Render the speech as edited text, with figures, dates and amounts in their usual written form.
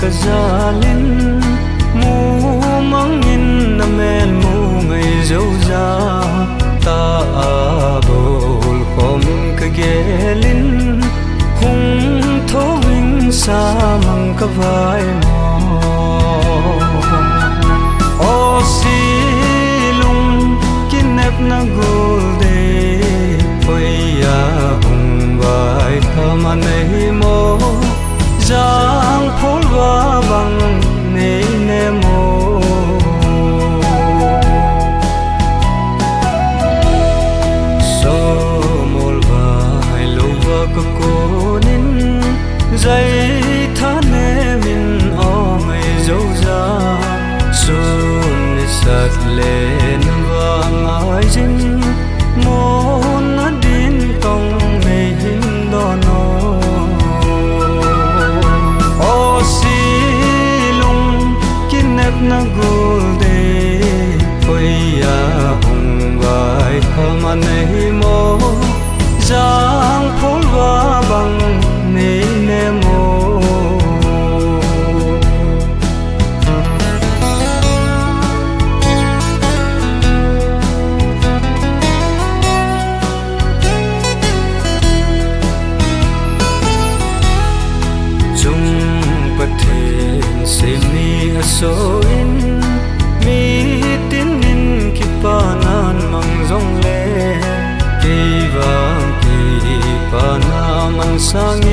ka zalin mu mangin na mel mu ngay dấu ra ta bol khom ka gelin hung tho wing sa mang ka vai mo o silung kinep na golde poya hung vai thama nahi mo giang phol va bang nei ne mo so mol vai lo va ka konin zai tha ne min o ngai zo za sun ni sat len va ngai jin mo na din tong nei hin do no na golde poya hung vai thama nahi mo giang phol va bang nei ne mo chung pathen se mi so in mi tin in ki panan mang zong le ki vang ki pa na man sang